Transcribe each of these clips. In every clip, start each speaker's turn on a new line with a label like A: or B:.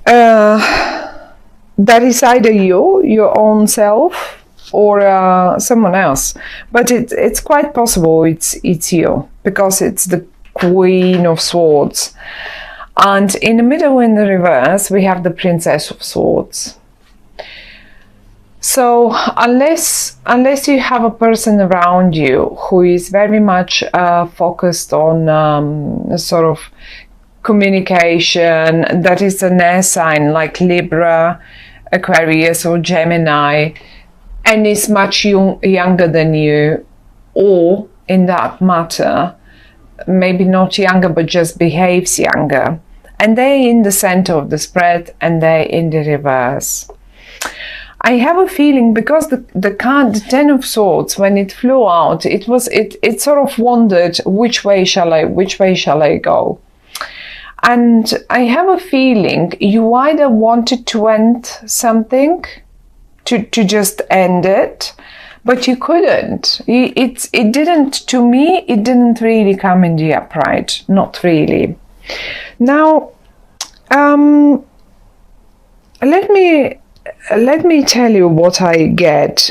A: That is either you, your own self, or someone else. But it's quite possible it's you, because it's the Queen of Swords. And in the middle, in the reverse, we have the Princess of Swords. So unless you have a person around you who is very much focused on sort of communication, that is an air sign like Libra, Aquarius or Gemini, and is much younger than you, or in that matter, maybe not younger but just behaves younger, and they're in the center of the spread and they're in the reverse. I have a feeling, because the card, the Ten of Swords, when it flew out, it sort of wondered which way shall I go. And I have a feeling you either wanted to end something, to just end it, but you couldn't. It didn't, to me, it didn't really come in the upright, not really. Now, let me tell you what I get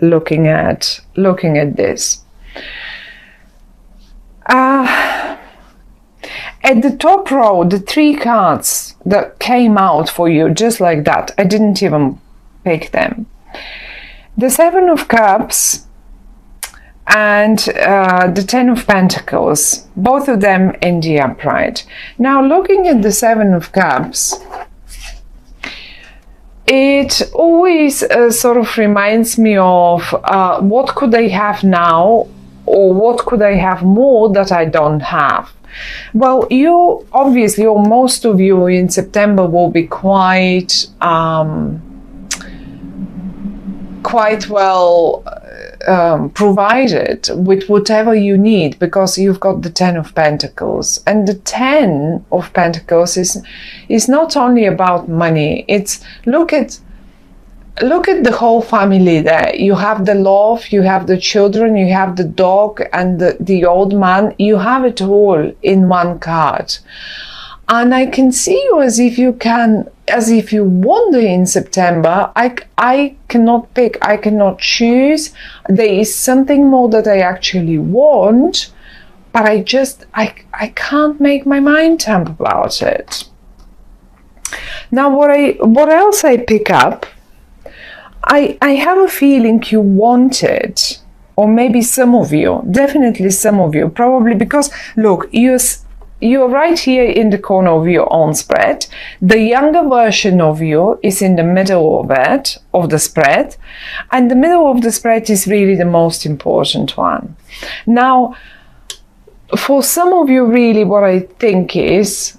A: looking at this. At the top row, the 3 cards that came out for you, just like that, I didn't even pick them. The 7 of Cups and the 10 of Pentacles, both of them in the upright. Now, looking at the 7 of Cups, it always sort of reminds me of what could I have now, or what could I have more that I don't have. Well, you obviously, or most of you in September, will be quite well provided with whatever you need, because you've got the 10 of Pentacles, and the 10 of Pentacles is not only about money. It's look at the whole family there. You have the love, you have the children, you have the dog and the old man. You have it all in one card. And I can see you as if you wander in September. I cannot pick, I cannot choose. There is something more that I actually want, but I can't make my mind up about it. Now, what else I pick up? I have a feeling you want it, or maybe some of you, definitely some of you, probably because, look, you're right here in the corner of your own spread. The younger version of you is in the middle of it, of the spread, and the middle of the spread is really the most important one. Now, for some of you, really what I think is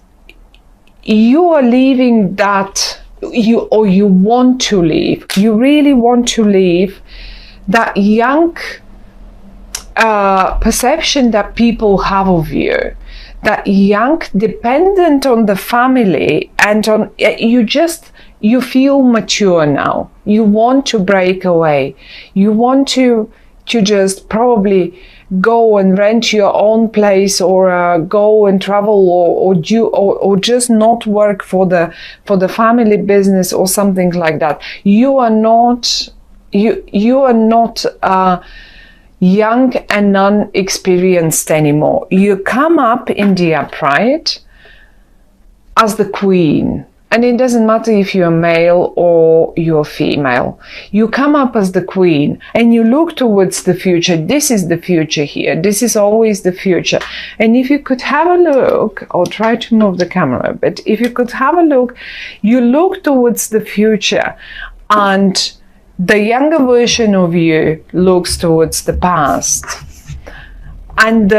A: you are leaving that, you want to leave. You really want to leave that young perception that people have of you, that young, dependent on the family, and on you feel mature now. You want to break away. You want to just probably go and rent your own place, or go and travel, or just not work for the family business or something like that. You are not young and unexperienced anymore. You come up in the upright as the queen. And it doesn't matter if you're male or you're female. You come up as the queen and you look towards the future. This is the future here. This is always the future. And if you could have a look, I'll try to move the camera a bit. If you could have a look, you look towards the future, and the younger version of you looks towards the past. And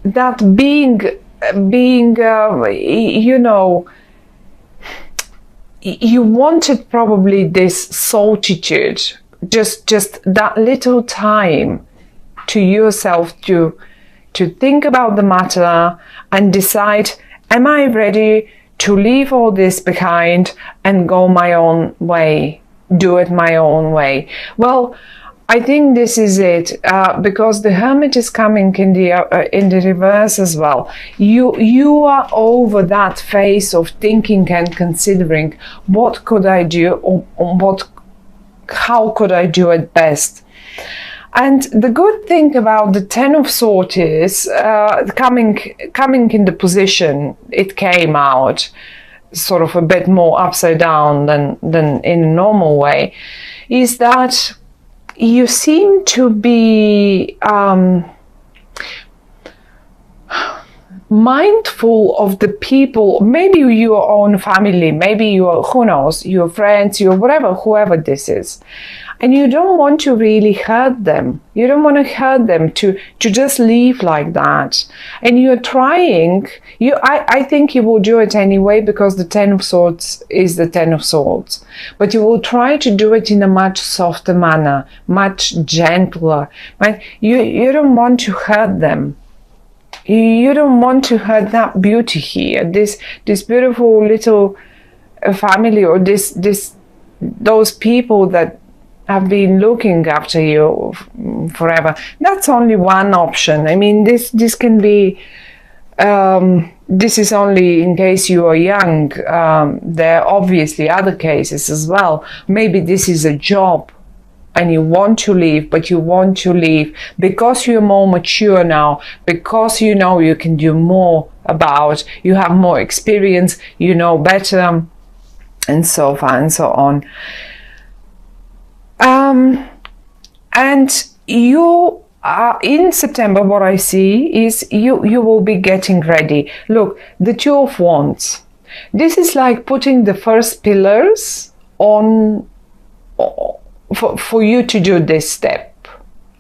A: that being, you know, you wanted probably this solitude, just that little time to yourself to think about the matter and decide, am I ready to leave all this behind and go my own way, do it my own way? Well, I think this is it, because the Hermit is coming in the reverse as well. You are over that phase of thinking and considering what could I do, or how could I do it best. And the good thing about the Ten of Swords is coming in the position it came out, sort of a bit more upside down than in a normal way, is that you seem to be mindful of the people, maybe your own family, maybe your, who knows, your friends, your whatever, whoever this is. And you don't want to really hurt them. You don't want to hurt them to just leave like that. And you're trying, I think you will do it anyway, because the Ten of Swords is the Ten of Swords. But you will try to do it in a much softer manner, much gentler. But you don't want to hurt them. You don't want to hurt that beauty here, this beautiful little family, or those people that have been looking after you forever. That's only one option. I mean, this can be, this is only in case you are young. There are obviously other cases as well. Maybe this is a job and you want to leave, but you want to leave because you're more mature now, because you know you can do more about, you have more experience, you know better, and so far and so on. And you are in September, what I see is you will be getting ready. Look, the Two of Wands. This is like putting the first pillars on for you to do this step,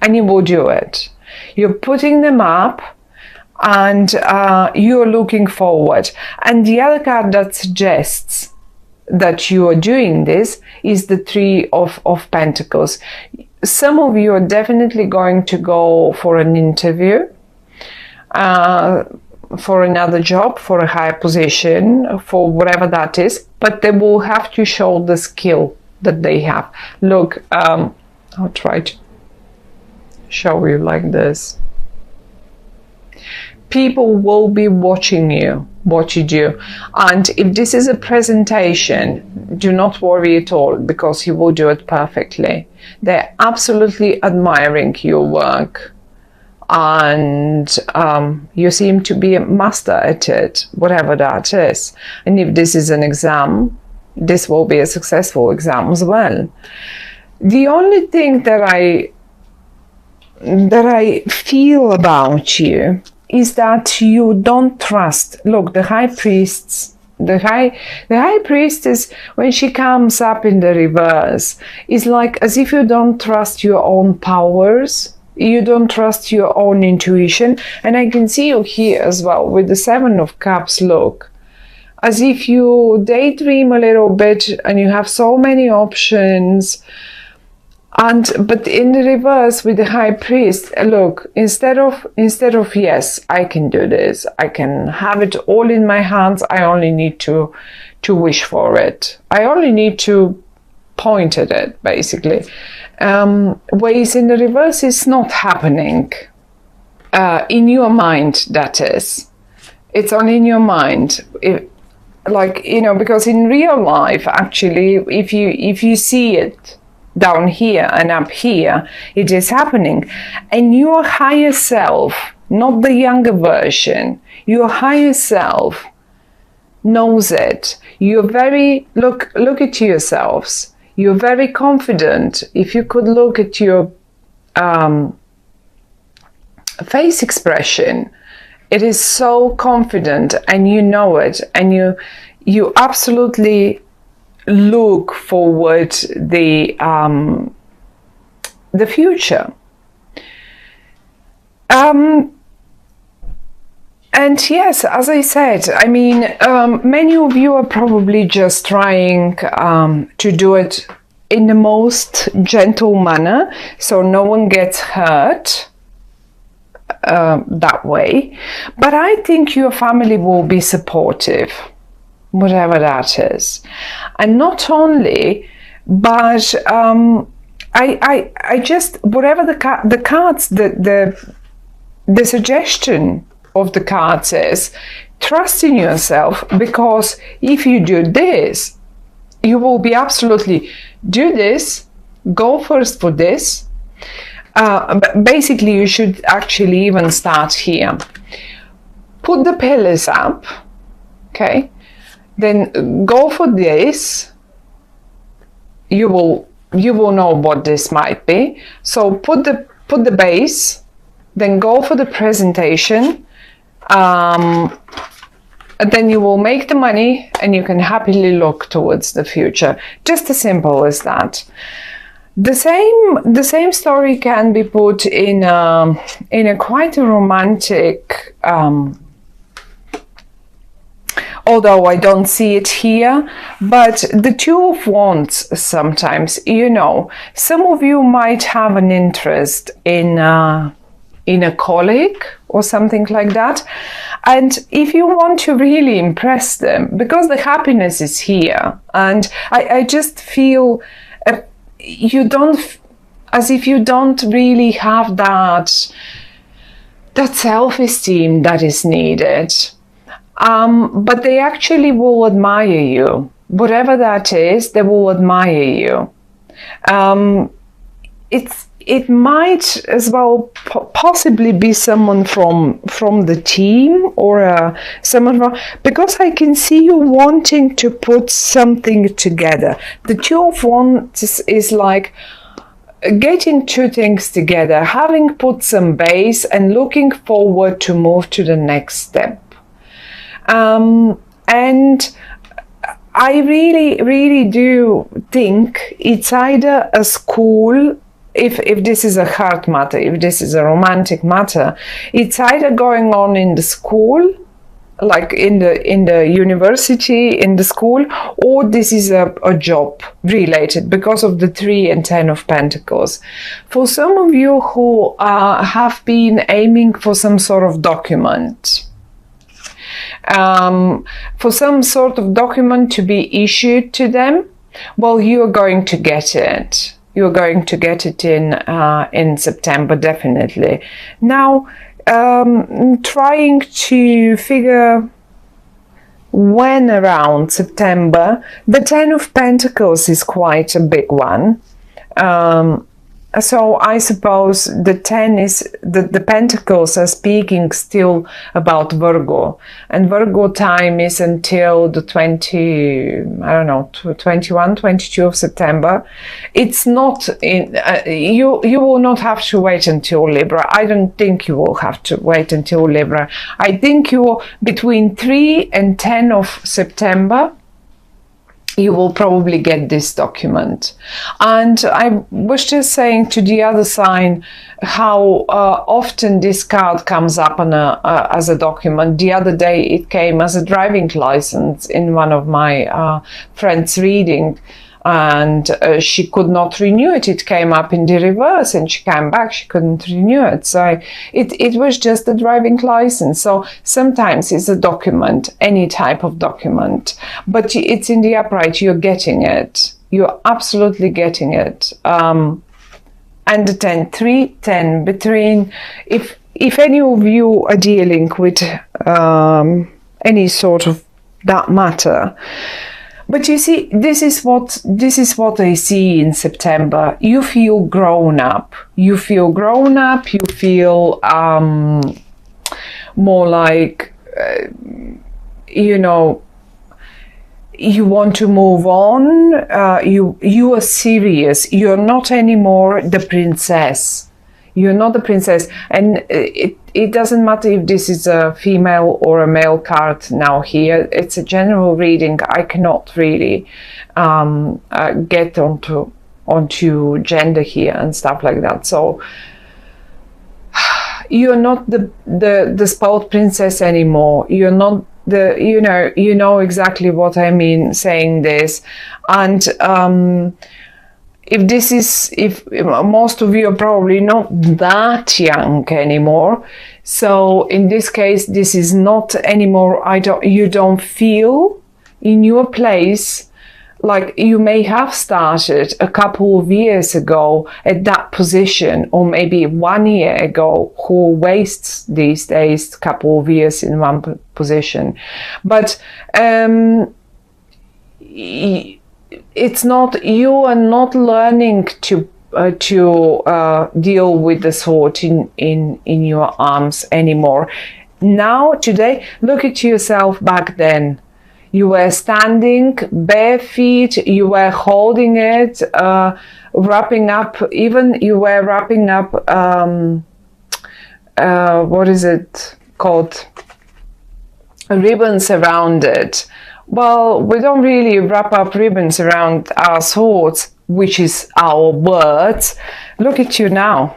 A: and you will do it. You're putting them up, and you're looking forward. And the other card that suggests that you are doing this is the Three of Pentacles. Some of you are definitely going to go for an interview, for another job, for a higher position, for whatever that is, but they will have to show the skill that they have. Look, I'll try to show you like this. People will be watching you, what you do. And if this is a presentation, do not worry at all, because you will do it perfectly. They're absolutely admiring your work. And you seem to be a master at it, whatever that is. And if this is an exam, this will be a successful exam as well. The only thing that I feel about you is that you don't trust. Look, the High Priest, the High Priestess, when she comes up in the reverse, is like as if you don't trust your own powers. You don't trust your own intuition. And I can see you here as well with the Seven of Cups. Look, as if you daydream a little bit and you have so many options. But in the reverse with the High Priest, look, instead of yes, I can do this, I can have it all in my hands, I only need to wish for it. I only need to point at it, basically. Ways in the reverse is not happening. In your mind, that is. It's only in your mind. Like, you know, because in real life, actually, if you see it down here and up here, it is happening. And your higher self, not the younger version, your higher self knows it. You're very, look at yourselves. You're very confident. If you could look at your face expression, it is so confident, and you know it, and you absolutely look forward the future. And yes, as I said, I mean, many of you are probably just trying to do it in the most gentle manner, so no one gets hurt that way. But I think your family will be supportive, whatever that is. And not only, but I just, whatever the cards, the suggestion of the cards is, trust in yourself, because if you do this, you will be absolutely, do this, go first for this. Basically, you should actually even start here. Put the pillars up, okay? Then go for this. You will know what this might be. So put the base, then go for the presentation. And then you will make the money and you can happily look towards the future. Just as simple as that. The same story can be put in a quite a romantic, although I don't see it here, but the Two of Wands sometimes, you know, some of you might have an interest in a colleague or something like that. And if you want to really impress them, because the happiness is here, and I just feel you don't, as if you don't really have that self-esteem that is needed. But they actually will admire you. Whatever that is, they will admire you. It might as well possibly be someone from the team, or someone from, because I can see you wanting to put something together. The Two of Wands is like getting two things together, having put some base and looking forward to move to the next step. And I really do think it's either a school, if this is a heart matter, if this is a romantic matter, it's either going on in the school, like in the university, in the school, or this is a job related, because of the 3 and 10 of Pentacles. For some of you who have been aiming for some sort of document, for some sort of document to be issued to them, well, you're going to get it. You're going to get it in September, definitely. Now, trying to figure when around September, the 10 of Pentacles is quite a big one. So I suppose the 10 is, the Pentacles are speaking still about Virgo, and Virgo time is until the 21, 22 of September. It's not in, you will not have to wait until Libra. I don't think you will have to wait until Libra. I think you will, between 3 and 10 of September, you will probably get this document. And I was just saying to the other sign how often this card comes up on as a document. The other day it came as a driving license in one of my friends' reading, and she could not renew it. It came up in the reverse and she came back, she couldn't renew it. So it was just a driving license. So sometimes it's a document, any type of document, but it's in the upright, you're getting it. You're absolutely getting it. And the 10, 3, 10, between, if any of you are dealing with any sort of that matter. But you see, this is what I see in September. You feel grown up. You feel grown up. You feel more like, you know, you want to move on. You are serious. You're not anymore the princess. You're not the princess, and it doesn't matter if this is a female or a male card now here. It's a general reading. I cannot really get onto gender here and stuff like that. So you're not the spoiled princess anymore. You're not the, you know exactly what I mean saying this. And if most of you are probably not that young anymore, so in this case this is not anymore, you don't feel in your place like you may have started a couple of years ago at that position, or maybe 1 year ago, who wastes these days a couple of years in one position. But it's not, you are not learning to deal with the thought in your arms anymore. Now, today, look at yourself back then. You were standing bare feet, you were holding it, wrapping up, even you were wrapping up, what is it called? Ribbons around it. Well, we don't really wrap up ribbons around our thoughts, which is our words. Look at you now.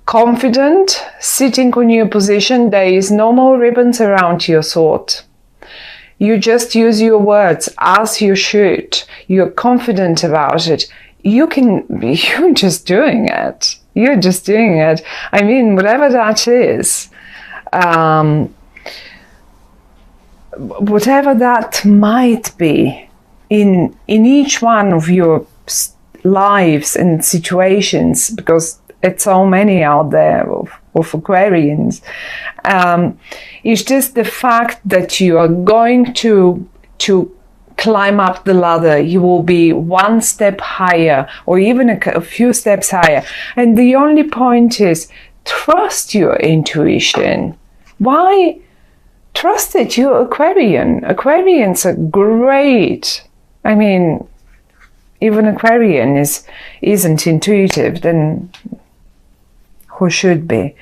A: Confident, sitting on your position, there is no more ribbons around your thought. You just use your words as you should. You're confident about it. You're just doing it. You're just doing it. I mean, whatever that is, whatever that might be in each one of your lives and situations, because it's so many out there of Aquarians. It's just the fact that you are going to climb up the ladder. You will be one step higher, or even a few steps higher. And the only point is, trust your intuition. Why trust it? You're Aquarian. Aquarians are great. I mean, even Aquarian isn't intuitive, then who should be?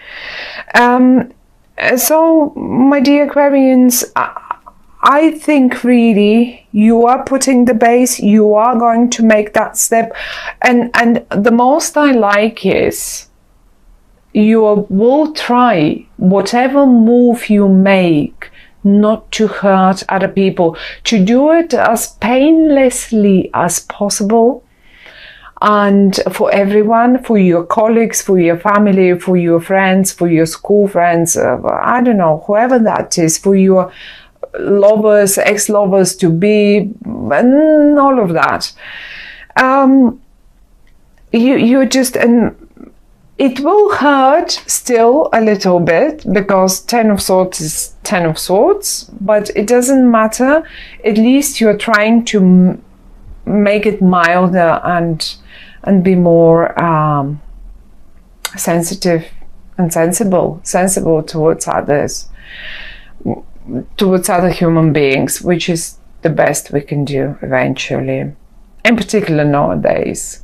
A: So, my dear Aquarians, I think really you are putting the base, you are going to make that step. And the most I like is you will try whatever move you make not to hurt other people, to do it as painlessly as possible. And for everyone, for your colleagues, for your family, for your friends, for your school friends, I don't know, whoever that is, for your lovers, ex-lovers to be, and all of that. You just, and it will hurt still a little bit, because 10 of Swords is 10 of Swords, but it doesn't matter. At least you're trying to make it milder and be more sensitive and sensible towards others, towards other human beings, which is the best we can do eventually, in particular nowadays.